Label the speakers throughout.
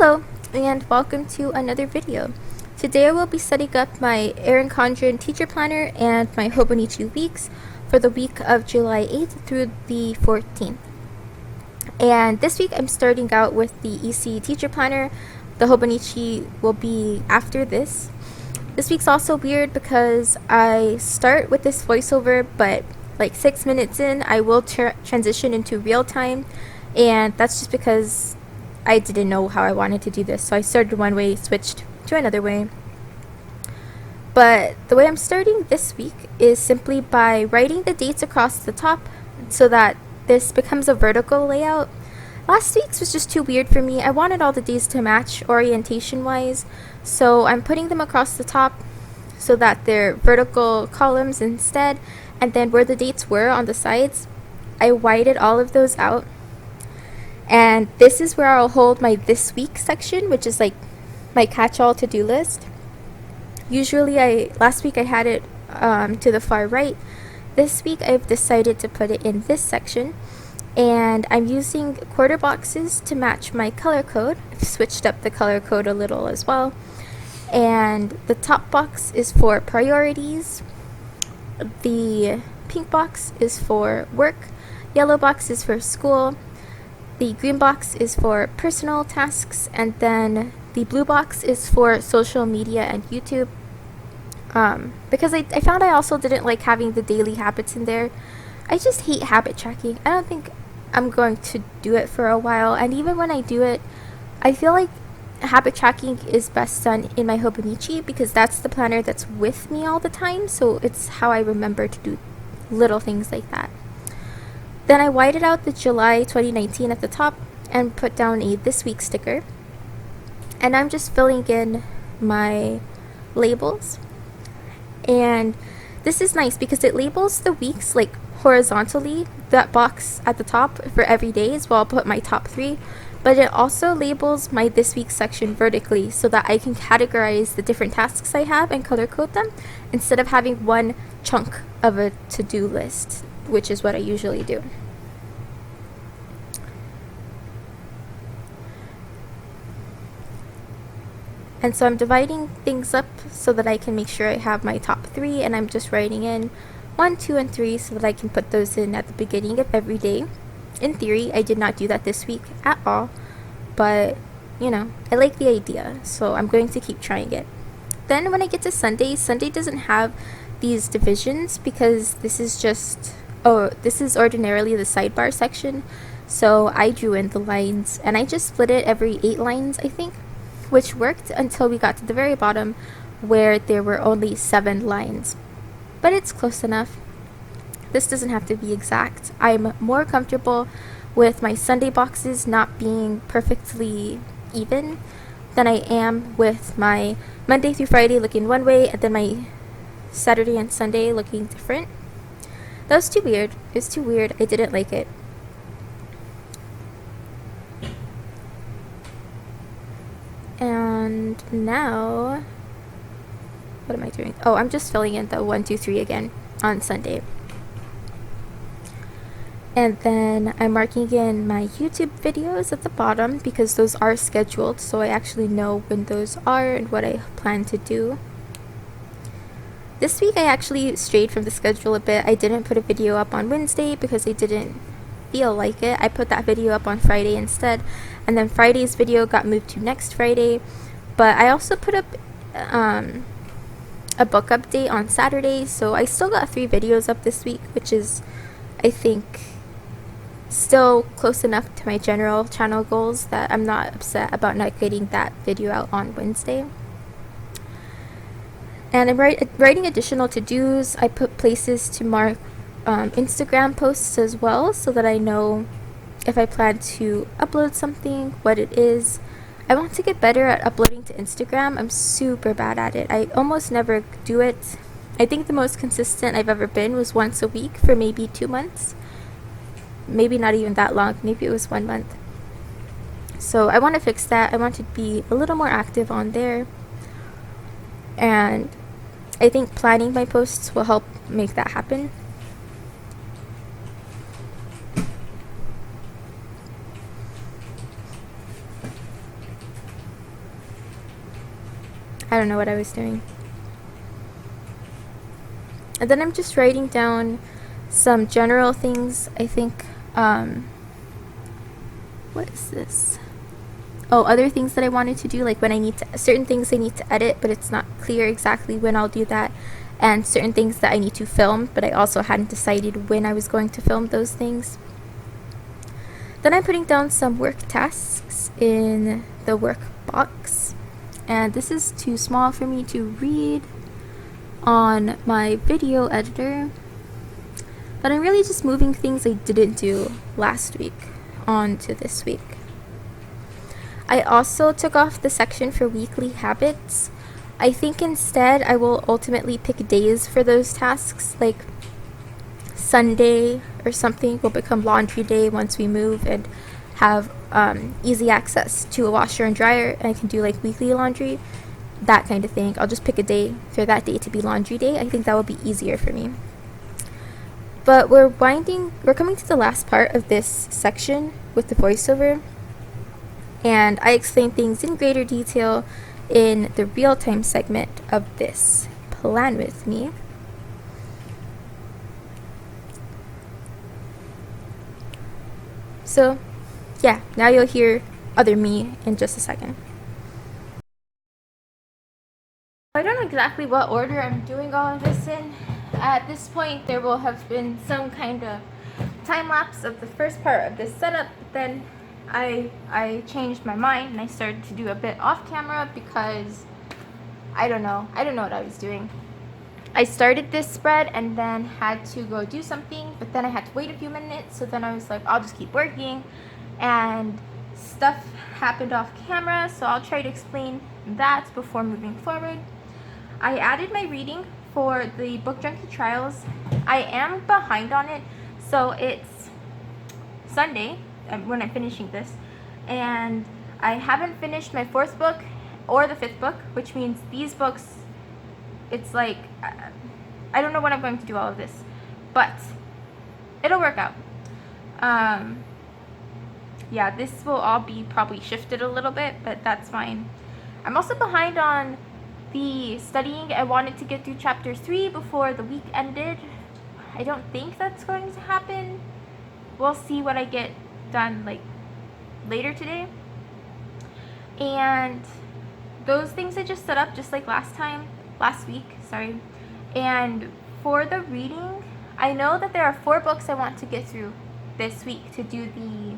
Speaker 1: Hello, and welcome to another video. Today I will be setting up my Erin Condren teacher planner and my Hobonichi weeks for the week of July 8th through the 14th. And this week I'm starting out with the EC teacher planner. The Hobonichi will be after this. This week's also weird because I start with this voiceover, but like 6 minutes in I will transition into real time, and that's just because I didn't know how I wanted to do this, so I started one way, switched to another way. But the way I'm starting this week is simply by writing the dates across the top so that this becomes a vertical layout. Last week's was just too weird for me. I wanted all the days to match orientation wise, so I'm putting them across the top so that they're vertical columns instead, and then where the dates were on the sides, I whited all of those out. And this is where I'll hold my this week section, which is like my catch-all to-do list. Usually last week I had it to the far right. This week I've decided to put it in this section, and I'm using quarter boxes to match my color code. I've switched up the color code a little as well. And the top box is for priorities, the pink box is for work, yellow box is for school, the green box is for personal tasks, and then the blue box is for social media and YouTube. Because I found I also didn't like having the daily habits in there. I just hate habit tracking. I don't think I'm going to do it for a while, and even when I do it, I feel like habit tracking is best done in my Hobonichi because that's the planner that's with me all the time, so it's how I remember to do little things like that. Then I whited out the July 2019 at the top and put down a this week sticker. And I'm just filling in my labels. And this is nice because it labels the weeks like horizontally, that box at the top for every day is where I'll put my top 3. But it also labels my this week section vertically so that I can categorize the different tasks I have and color code them instead of having one chunk of a to-do list, which is what I usually do. And so I'm dividing things up so that I can make sure I have my top 3, and I'm just writing in 1, 2, and 3 so that I can put those in at the beginning of every day. In theory, I did not do that this week at all, but you know, I like the idea, so I'm going to keep trying it. Then when I get to Sunday, Sunday doesn't have these divisions because this is ordinarily the sidebar section, so I drew in the lines and I just split it every 8 lines, I think, which worked until we got to the very bottom where there were only 7 lines. But it's close enough. This doesn't have to be exact. I'm more comfortable with my Sunday boxes not being perfectly even than I am with my Monday through Friday looking one way and then my Saturday and Sunday looking different. That was too weird. It was too weird. I didn't like it. And now, what am I doing? Oh, I'm just filling in the 1, 2, 3 again on Sunday. And then I'm marking in my YouTube videos at the bottom because those are scheduled, so I actually know when those are and what I plan to do. This week I actually strayed from the schedule a bit. I didn't put a video up on Wednesday because I didn't feel like it. I put that video up on Friday instead, and then Friday's video got moved to next Friday. But I also put up a book update on Saturday, so I still got 3 videos up this week, which is, I think, still close enough to my general channel goals that I'm not upset about not getting that video out on Wednesday. And I'm writing additional to-dos. I put places to mark Instagram posts as well so that I know if I plan to upload something, what it is. I want to get better at uploading to Instagram. I'm super bad at it. I almost never do it. I think the most consistent I've ever been was once a week for maybe 2 months. Maybe not even that long. Maybe it was 1 month. So I want to fix that. I want to be a little more active on there. And I think planning my posts will help make that happen. I don't know what I was doing. And then I'm just writing down some general things. I think, what is this? Oh, other things that I wanted to do, like when I need to, certain things I need to edit, but it's not clear exactly when I'll do that. And certain things that I need to film, but I also hadn't decided when I was going to film those things. Then I'm putting down some work tasks in the work box. And this is too small for me to read on my video editor. But I'm really just moving things I didn't do last week onto this week. I also took off the section for weekly habits. I think instead I will ultimately pick days for those tasks, like Sunday or something will become laundry day once we move and have easy access to a washer and dryer, and I can do like weekly laundry, that kind of thing. I'll just pick a day for that day to be laundry day. I think that will be easier for me. But we're coming to the last part of this section with the voiceover, and I explain things in greater detail in the real-time segment of this Plan With Me. So, yeah, now you'll hear other me in just a second. I don't know exactly what order I'm doing all of this in. At this point, there will have been some kind of time lapse of the first part of this setup, but then I changed my mind and I started to do a bit off camera because I don't know what I was doing. I started this spread and then had to go do something, but then I had to wait a few minutes, so then I was like, I'll just keep working, and stuff happened off camera, so I'll try to explain that before moving forward. I added my reading for the Book Junkie Trials. I am behind on it, so it's Sunday when I'm finishing this, and I haven't finished my 4th book or the 5th book, which means these books, it's like, I don't know when I'm going to do all of this, but it'll work out. Yeah, this will all be probably shifted a little bit, but that's fine. I'm also behind on the studying. I wanted to get through chapter 3 before the week ended. I don't think that's going to happen. We'll see what I get done like later today. And those things I just set up just like last week. And for the reading, I know that there are 4 books I want to get through this week to do the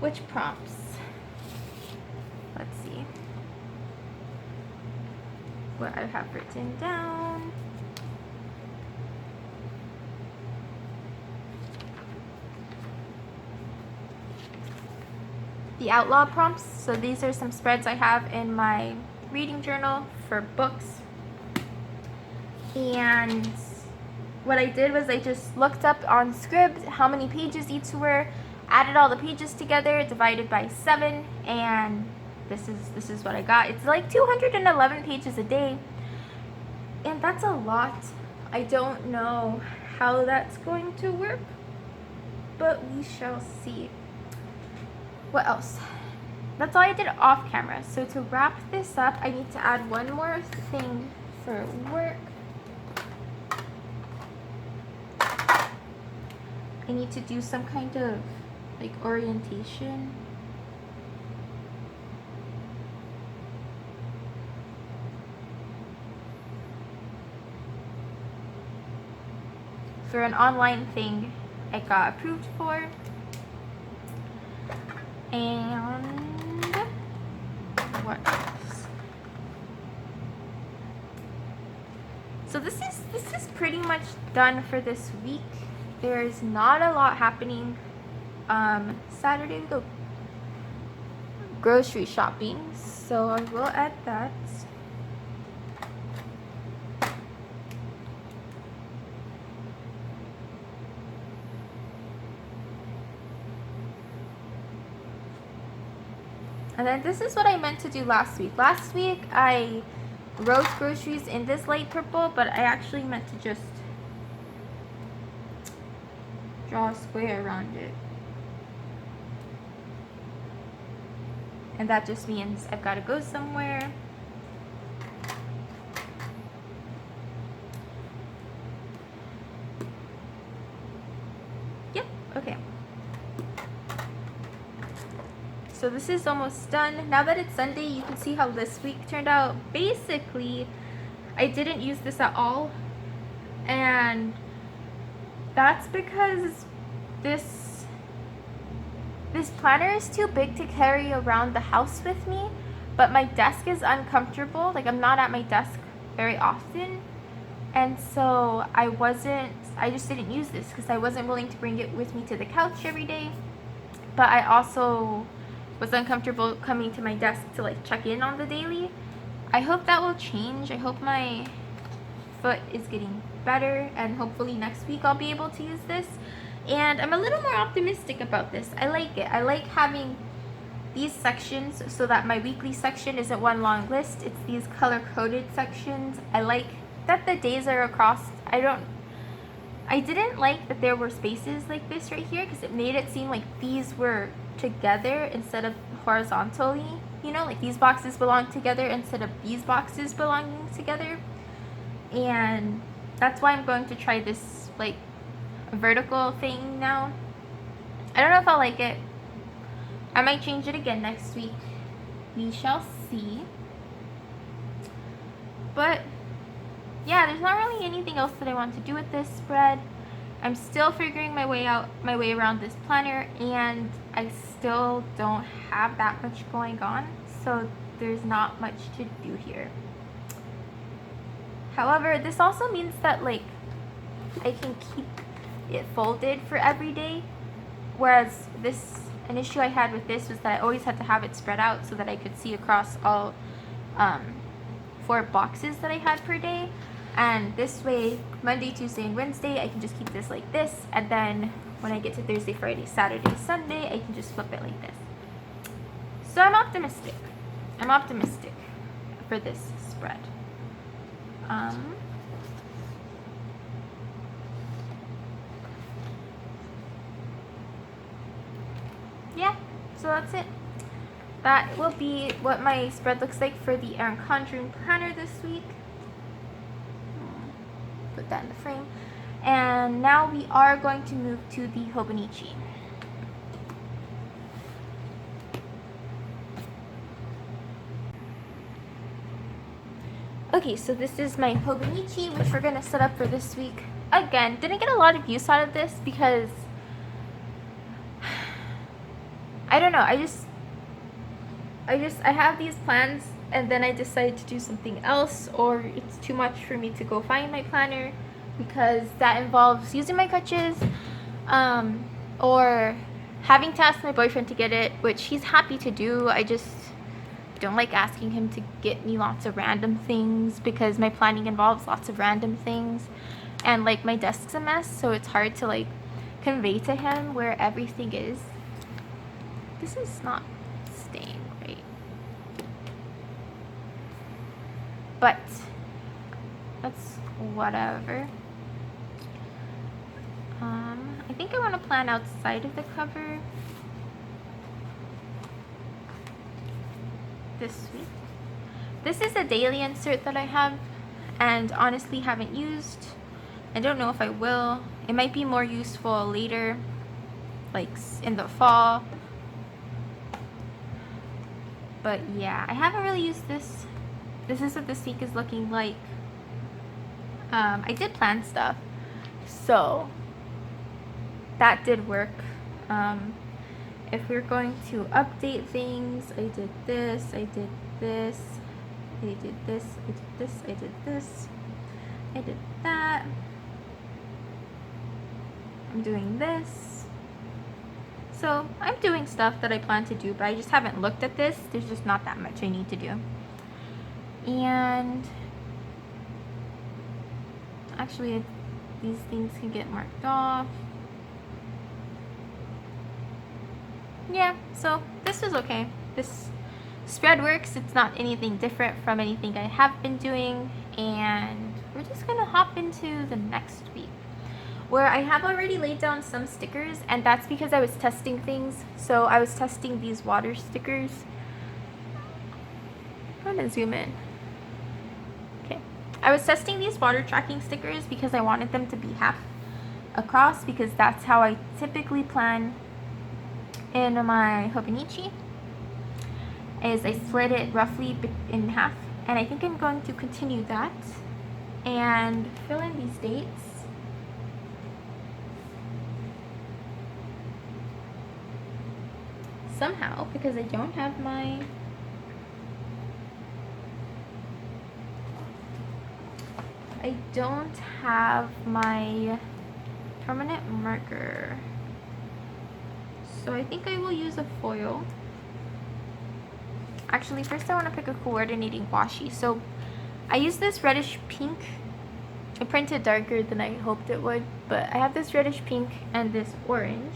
Speaker 1: which prompts. Let's see what I have written down. The outlaw prompts. So these are some spreads I have in my reading journal for books. And what I did was I just looked up on Scribd how many pages each were, added all the pages together, divided by 7, and this is what I got. It's like 211 pages a day, and that's a lot. I don't know how that's going to work, but we shall see. What else? That's all I did off camera. So to wrap this up, I need to add one more thing for work. I need to do some kind of like orientation. For an online thing I got approved for. And what else? So this is pretty much done for this week. There's not a lot happening. Saturday we go grocery shopping, so I will add that. And then this is what I meant to do last week. Last week I wrote groceries in this light purple, but I actually meant to just draw a square around it. And that just means I've got to go somewhere. Okay. So this is almost done. Now that it's Sunday, you can see how this week turned out. Basically, I didn't use this at all. And that's because this planner is too big to carry around the house with me. But my desk is uncomfortable. Like, I'm not at my desk very often. And so I just didn't use this because I wasn't willing to bring it with me to the couch every day. But I also was uncomfortable coming to my desk to like check in on the daily. I hope that will change. I hope my foot is getting better, and hopefully next week I'll be able to use this. And I'm a little more optimistic about this. I like it. I like having these sections so that my weekly section isn't one long list. It's these color-coded sections. I like that the days are across. I didn't like that there were spaces like this right here because it made it seem like these were together instead of horizontally. You know, like these boxes belong together instead of these boxes belonging together. And that's why I'm going to try this like vertical thing now. I don't know if I'll like it. I might change it again next week. We shall see. But yeah, there's not really anything else that I want to do with this spread. I'm still figuring my way around this planner, and I still don't have that much going on, so there's not much to do here. However, this also means that like I can keep it folded for every day, whereas an issue I had with this was that I always had to have it spread out so that I could see across all 4 boxes that I had per day. And this way, Monday, Tuesday, and Wednesday, I can just keep this like this, and then when I get to Thursday, Friday, Saturday, Sunday, I can just flip it like this. So I'm optimistic. I'm optimistic for this spread. Yeah, so that's it. That will be what my spread looks like for the Erin Condren planner this week. Put that in the frame. And now we are going to move to the Hobonichi. Okay, so this is my Hobonichi, which we're going to set up for this week. Again, didn't get a lot of use out of this because I don't know, I have these plans and then I decide to do something else, or it's too much for me to go find my planner because that involves using my crutches, or having to ask my boyfriend to get it, which he's happy to do. I just don't like asking him to get me lots of random things because my planning involves lots of random things, and like my desk's a mess, so it's hard to like convey to him where everything is. This is not staying right, but that's whatever. I think I want to plan outside of the cover this week. This is a daily insert that I have and honestly haven't used. I don't know if I will. It might be more useful later, like in the fall. But yeah, I haven't really used this. This is what this week is looking like. I did plan stuff, so that did work. If we're going to update things, I did this, I did this, I did this, I did this, I did this, I did that. I'm doing this. So I'm doing stuff that I plan to do, but I just haven't looked at this. There's just not that much I need to do. And actually, these things can get marked off. Yeah, so this was okay. This spread works. It's not anything different from anything I have been doing, and we're just gonna hop into the next week, where I have already laid down some stickers, and that's because I was testing things. So I was testing these water stickers. I'm gonna zoom in. Okay, I was testing these water tracking stickers because I wanted them to be across because that's how I typically plan in my Hobonichi, is I split it roughly in half, and I think I'm going to continue that and fill in these dates. Somehow, because I don't have my permanent marker. So I think I will use a foil. Actually, first I want to pick a coordinating washi. So I use this reddish pink. It printed darker than I hoped it would, but I have this reddish pink and this orange.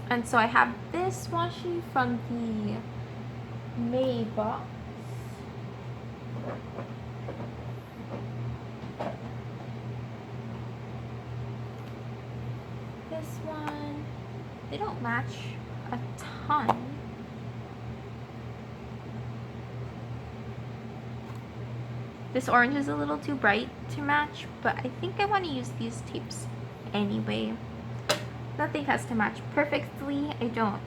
Speaker 1: And so I have this washi from the May box. This one, they don't match a ton. This orange is a little too bright to match, but I think I want to use these tapes anyway. Nothing has to match perfectly. I don't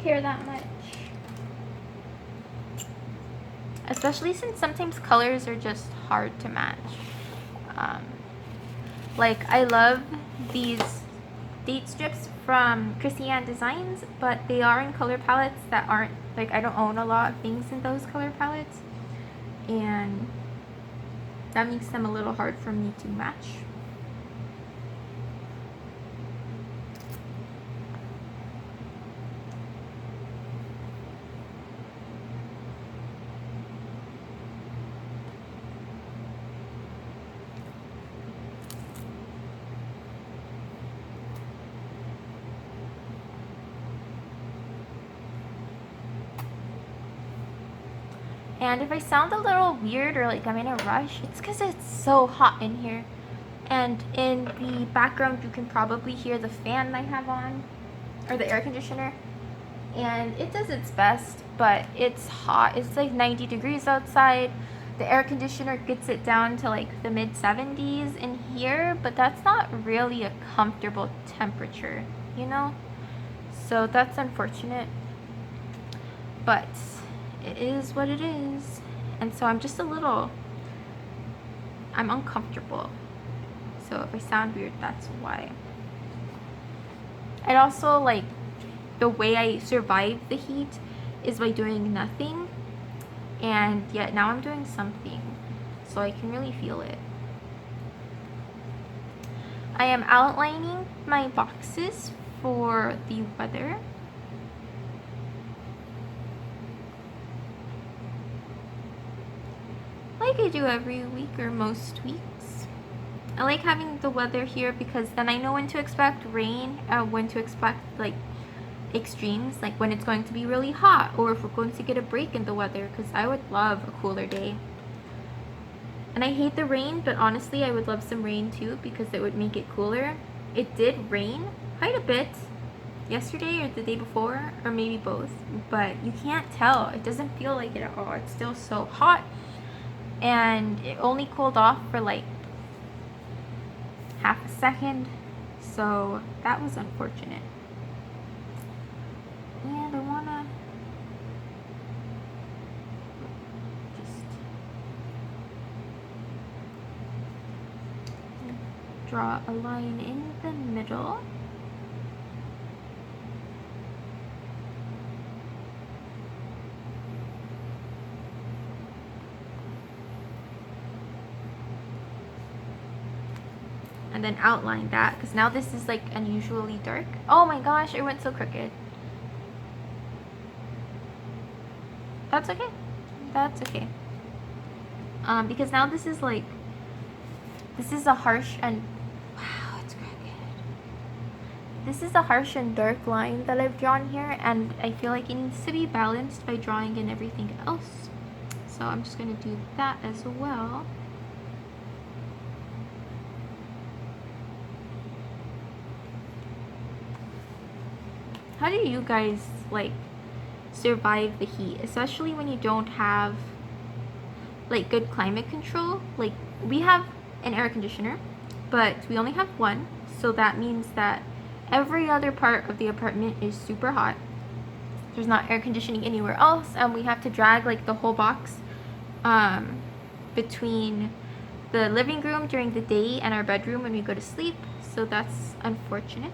Speaker 1: care that much. Especially since sometimes colors are just hard to match. Like, I love these date strips from Chrissy Ann Designs, but they are in color palettes that aren't, like, I don't own a lot of things in those color palettes. And that makes them a little hard for me to match. And if I sound a little weird or like I'm in a rush, it's because it's so hot in here. And in the background, you can probably hear the fan I have on, or the air conditioner. And it does its best, but it's hot. It's like 90 degrees outside. The air conditioner gets it down to like the mid 70s in here, but that's not really a comfortable temperature, you know? So that's unfortunate. But it is what it is. And so I'm uncomfortable. So if I sound weird, that's why. And also, like, the way I survive the heat is by doing nothing. And yet now I'm doing something. So I can really feel it. I am outlining my boxes for the weather. Like I do every week or most weeks. I like having the weather here because then I know when to expect rain, when to expect like extremes, like when it's going to be really hot or if we're going to get a break in the weather, because I would love a cooler day. And I hate the rain, but honestly I would love some rain too because it would make it cooler. It did rain quite a bit yesterday or the day before, or maybe both, but you can't tell. It doesn't feel like it at all. It's still so hot. And it only cooled off for like half a second, so that was unfortunate. And I wanna just draw a line in the middle. And then outline that, because now this is like unusually dark. Oh my gosh, it went so crooked. That's okay. That's okay. Because now this is like, this is a harsh and, wow, it's crooked. This is a harsh and dark line that I've drawn here, and I feel like it needs to be balanced by drawing in everything else. So I'm just gonna do that as well. How do you guys like survive the heat, especially when you don't have like good climate control. Like, we have an air conditioner, but we only have one, so that means that every other part of the apartment is super hot. There's not air conditioning anywhere else, and we have to drag like the whole box between the living room during the day and our bedroom when we go to sleep. So that's unfortunate.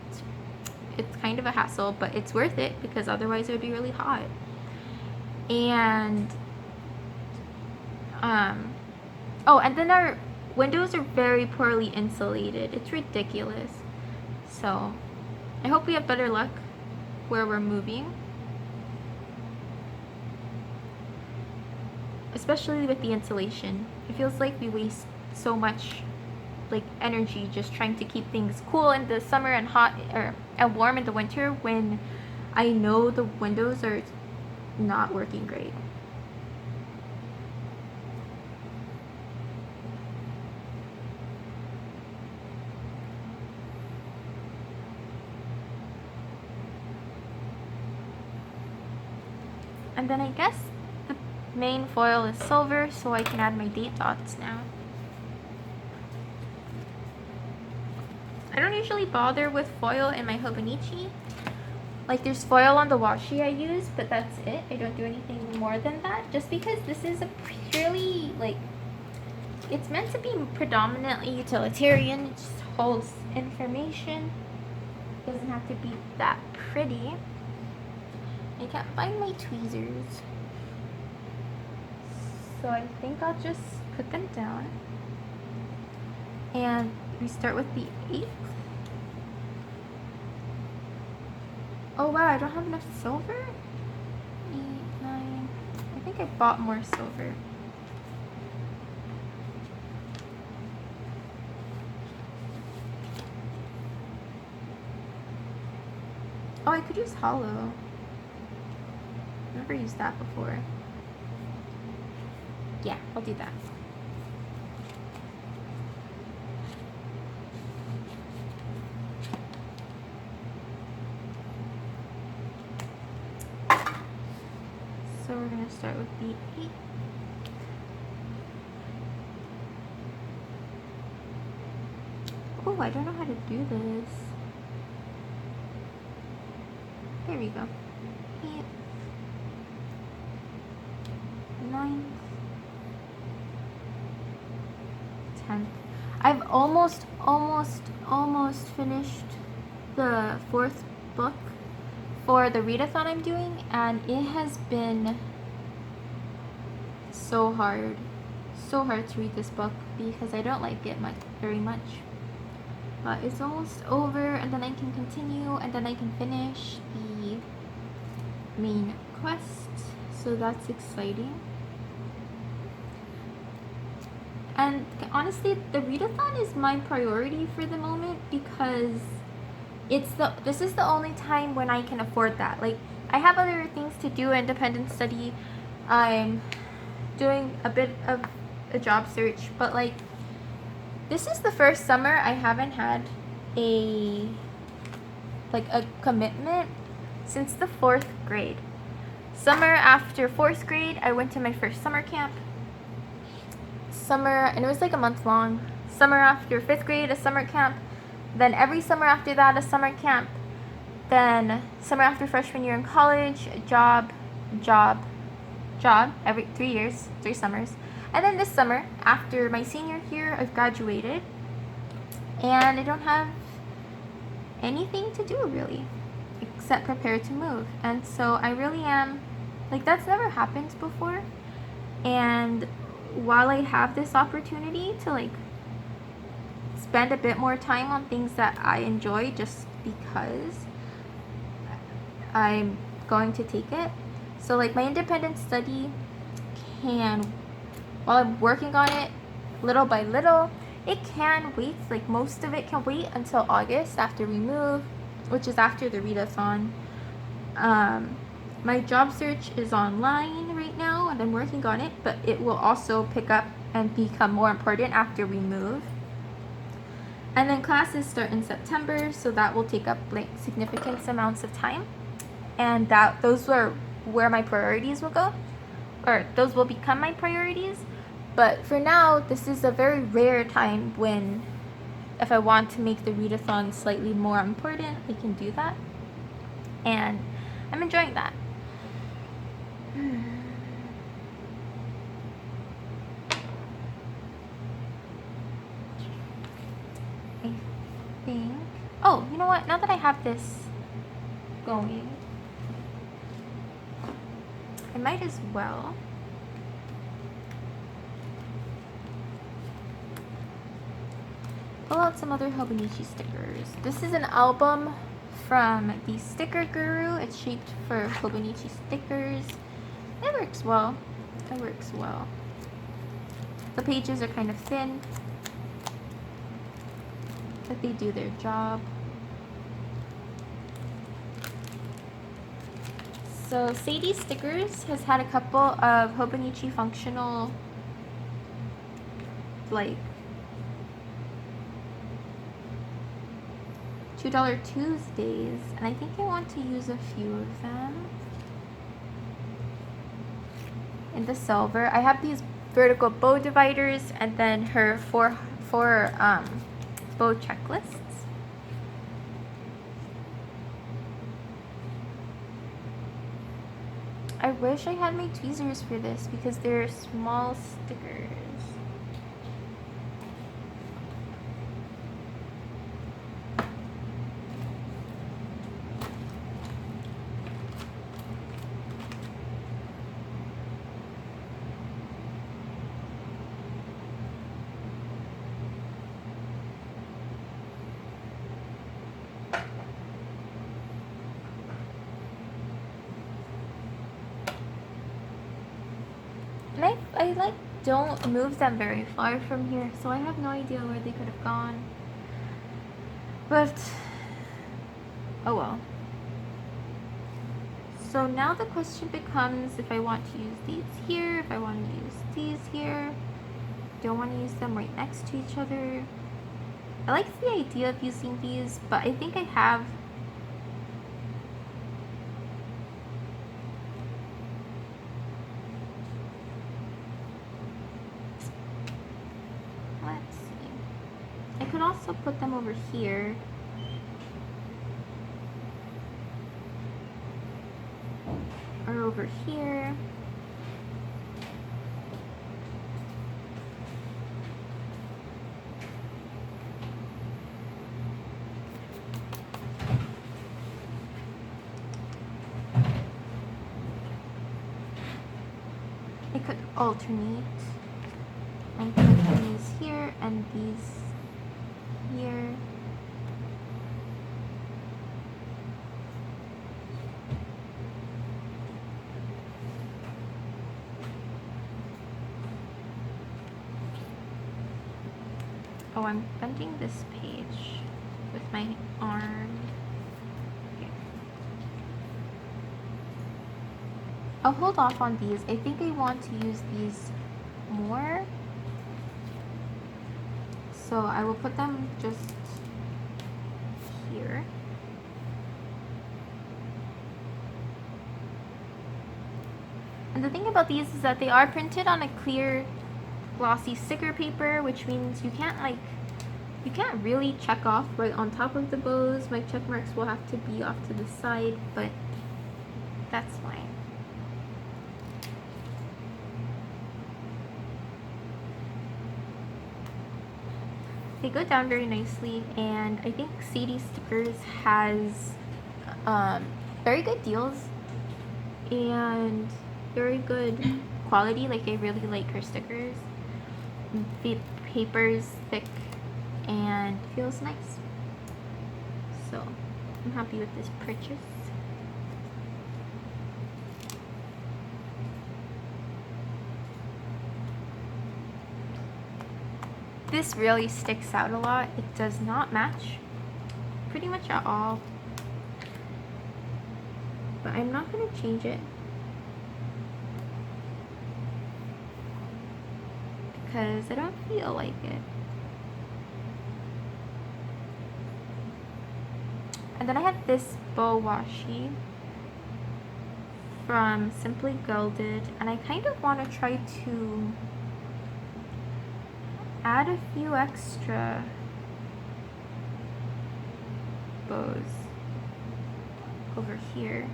Speaker 1: It's kind of a hassle, but it's worth it because otherwise it would be really hot. And oh, and then our windows are very poorly insulated. It's ridiculous. So I hope we have better luck where we're moving, especially with the insulation. It feels like we waste so much like energy just trying to keep things cool in the summer and hot and warm in the winter, when I know the windows are not working great. And then I guess the main foil is silver, so I can add my date dots now. I don't usually bother with foil in my Hobonichi. Like, there's foil on the washi I use, but that's it. I don't do anything more than that, just because this is a purely, like, it's meant to be predominantly utilitarian. It just holds information. It doesn't have to be that pretty. I can't find my tweezers, so I think I'll just put them down. And we start with the 8th. Oh wow, I don't have enough silver? 8, 9, I think I bought more silver. Oh, I could use hollow. Never used that before. Yeah, I'll do that. So we're gonna start with the 8. Oh, I don't know how to do this. There we go. 8, 9, 10. I've almost finished the 4th book for the readathon I'm doing, and it has been so hard to read this book because I don't like it very much. But it's almost over, and then I can continue, and then I can finish the main quest, so that's exciting. And honestly, the readathon is my priority for the moment because this is the only time when I can afford that. Like, I have other things to do, independent study. I'm doing a bit of a job search, but like, this is the first summer I haven't had a commitment since the 4th grade. Summer after 4th grade, I went to my first summer camp. And it was like a month long. Summer after 5th grade, a summer camp. Then every summer after that, a summer camp. Then summer after freshman year in college, a job, every 3 years, 3 summers. And then this summer, after my senior year, I've graduated. And I don't have anything to do really, except prepare to move. And so I really am, like, that's never happened before. And while I have this opportunity to like spend a bit more time on things that I enjoy just because I'm going to take it. So like, my independent study can, while I'm working on it little by little, it can wait. Like, most of it can wait until August after we move, which is after the readathon. My job search is online right now and I'm working on it, but it will also pick up and become more important after we move. And then classes start in September, so that will take up like significant amounts of time. And those were where my priorities will go, or those will become my priorities. But for now, this is a very rare time when, if I want to make the readathon slightly more important, I can do that. And I'm enjoying that. I think... Oh, you know what? Now that I have this going, I might as well pull out some other Hobonichi stickers. This is an album from the Sticker Guru. It's shaped for Hobonichi stickers. It works well. It works well. The pages are kind of thin, but they do their job. So Sadie Stickers has had a couple of Hobonichi functional, like, $2 Tuesdays, and I think I want to use a few of them. In the silver, I have these vertical bow dividers, and then her four bow checklists. I wish I had my tweezers for this because they're small stickers. And I like don't move them very far from here, so I have no idea where they could have gone. But oh well. So now the question becomes if I want to use these here, if I want to use these here. Don't want to use them right next to each other. I like the idea of using these, but I think I have let's see. I could also put them over here. Or over here. I could alternate and put these here and these here. Oh, I'm bending this page with my arm. Okay. I'll hold off on these. I think I want to use these more. So I will put them just here. And the thing about these is that they are printed on a clear glossy sticker paper, which means you can't really check off right on top of the bows. My check marks will have to be off to the side, but that's fine. They go down very nicely, and I think Sadie Stickers has very good deals and very good quality. Like, I really like her stickers. The paper's thick and feels nice, so I'm happy with this purchase. This really sticks out a lot. It does not match pretty much at all, but I'm not going to change it because I don't feel like it. And then I have this bow washi from Simply Gilded, and I kind of want to try to add a few extra bows over here,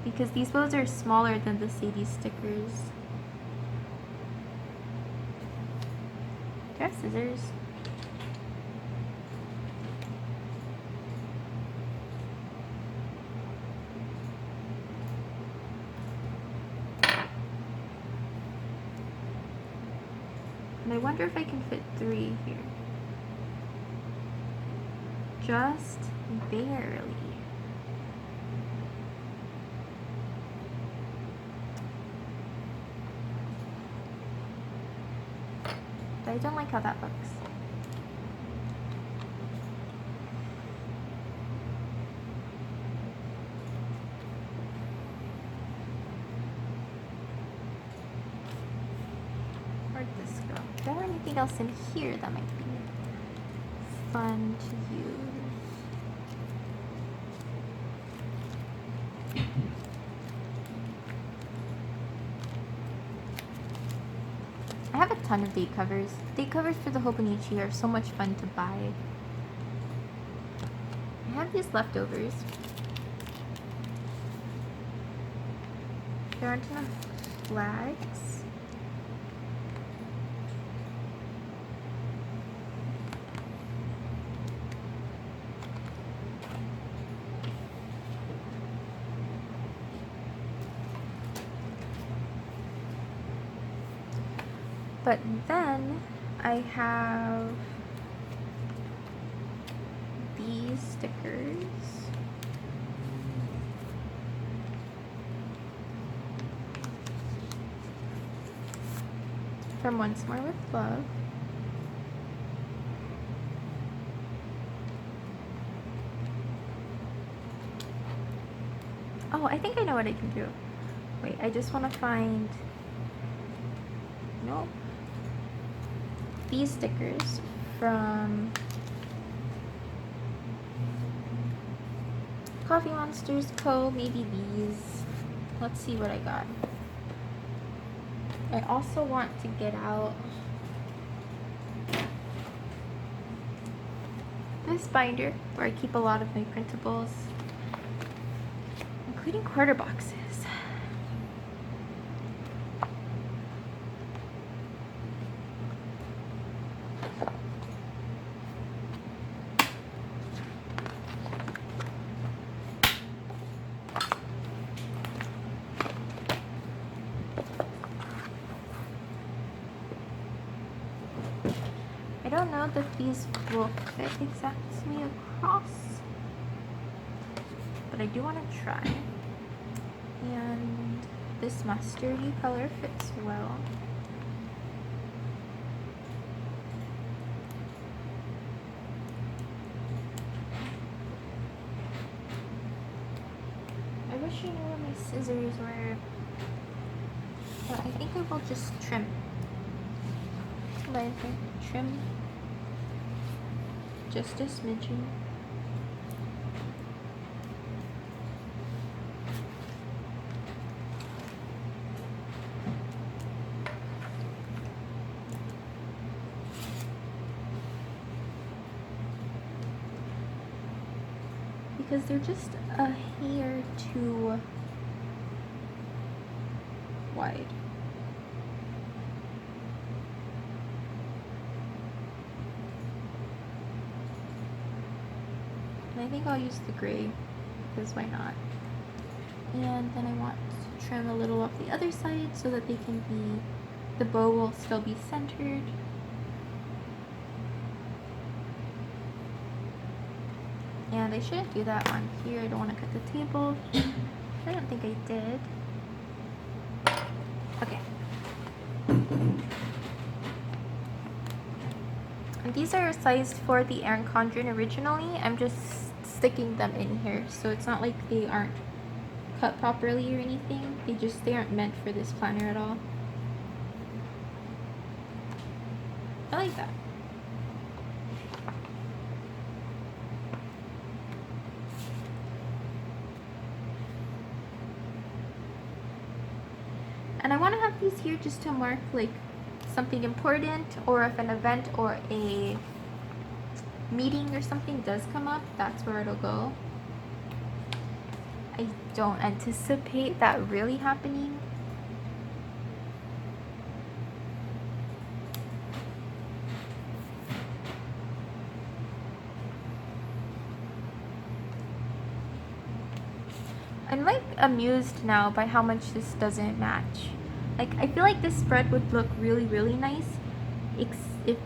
Speaker 1: because these bows are smaller than the Sadie stickers. Do I have scissors? And I wonder if I can fit 3 here. Just barely. But I don't like how that looks. Where'd this go? Is there anything else in here that might be fun to use? I have a ton of date covers. Date covers for the Hobonichi are so much fun to buy. I have these leftovers. There aren't enough flags. But then I have these stickers. From Once More with Love. Oh, I think I know what I can do. Wait, I just want to find... Nope. These stickers from Coffee Monsters Co. Maybe these. Let's see what I got. I also want to get out this binder where I keep a lot of my printables, including quarter boxes. I don't know that these will fit exactly across, but I do want to try. And this mustardy color fits well. I wish I knew where my scissors were, but I think I will just trim. Trim just a smidgen. Because they're just a hair too wide. I think I'll use the gray, because why not? And then I want to trim a little off the other side so that they can be, the bow will still be centered. And I shouldn't do that on here, I don't want to cut the table. I don't think I did. Okay. And these are sized for the Erin Condren originally. I'm just sticking them in here, so it's not like they aren't cut properly or anything. They aren't meant for this planner at all. I like that. always here just to mark like something important, or if an event or a meeting or something does come up, that's where it'll go. I don't anticipate that really happening. I'm like amused now by how much this doesn't match. Like, I feel like this spread would look really, really nice if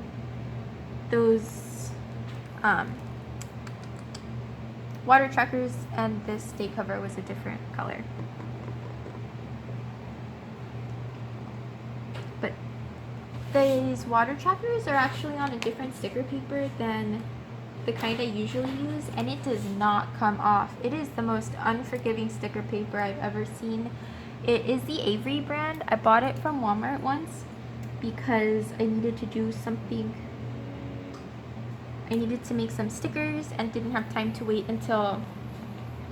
Speaker 1: those water trackers and this day cover was a different color. But these water trackers are actually on a different sticker paper than the kind I usually use, and it does not come off. It is the most unforgiving sticker paper I've ever seen. It is the Avery brand. I bought it from Walmart once because I needed to do something. I needed to make some stickers and didn't have time to wait until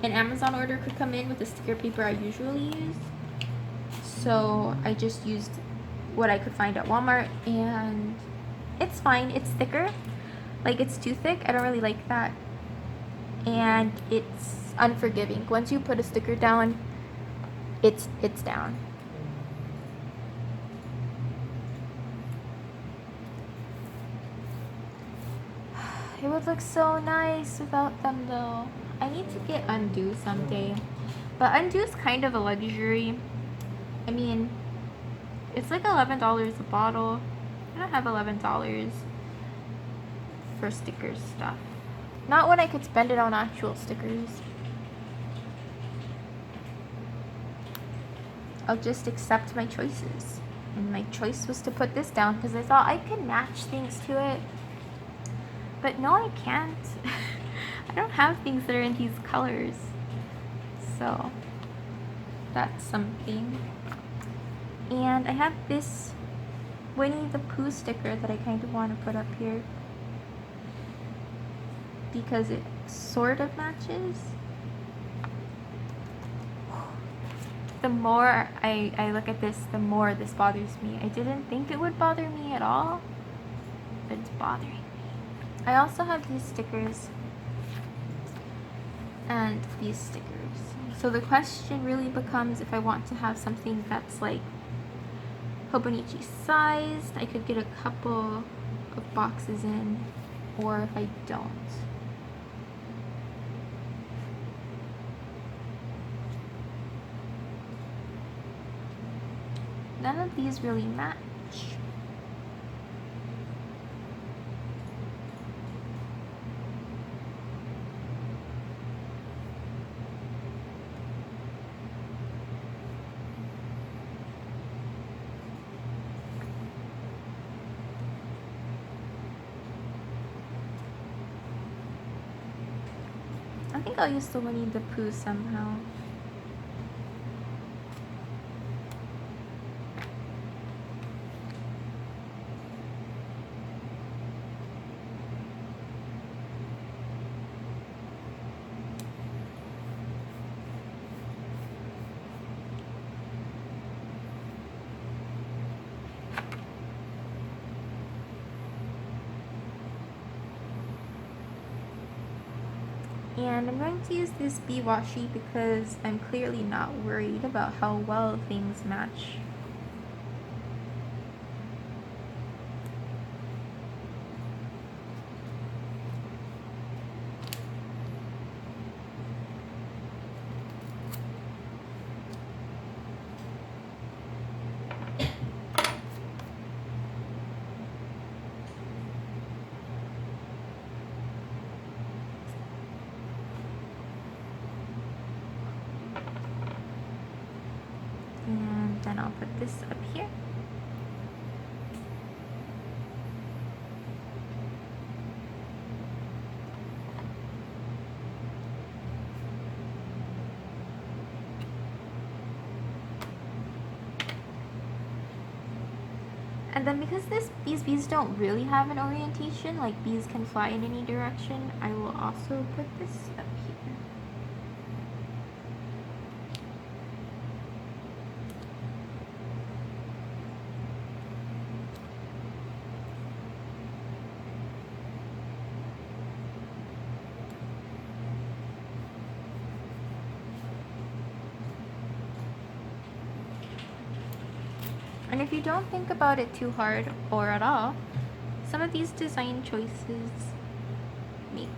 Speaker 1: an Amazon order could come in with the sticker paper I usually use. So I just used what I could find at Walmart, and it's fine. It's thicker. Like, it's too thick. I don't really like that. And it's unforgiving. Once you put a sticker down, it's down. It would look so nice without them though. I need to get undo someday. But undo is kind of a luxury. I mean, it's like $11 a bottle. I don't have $11 for sticker stuff. Not when I could spend it on actual stickers. I'll just accept my choices. And my choice was to put this down because I thought I could match things to it. But no, I can't. I don't have things that are in these colors. So that's something. And I have this Winnie the Pooh sticker that I kind of want to put up here because it sort of matches. The more I look at this, the more this bothers me. I didn't think it would bother me at all, but it's bothering me. I also have these stickers and these stickers. So the question really becomes if I want to have something that's like Hobonichi sized, I could get a couple of boxes in, or if I don't. None of these really match. I think I'll use the Winnie the Pooh somehow. And I'm going to use this bee washi because I'm clearly not worried about how well things match. And then I'll put this up here. And then because these bees don't really have an orientation, like bees can fly in any direction, I will also put this up here. And if you don't think about it too hard or at all, some of these design choices make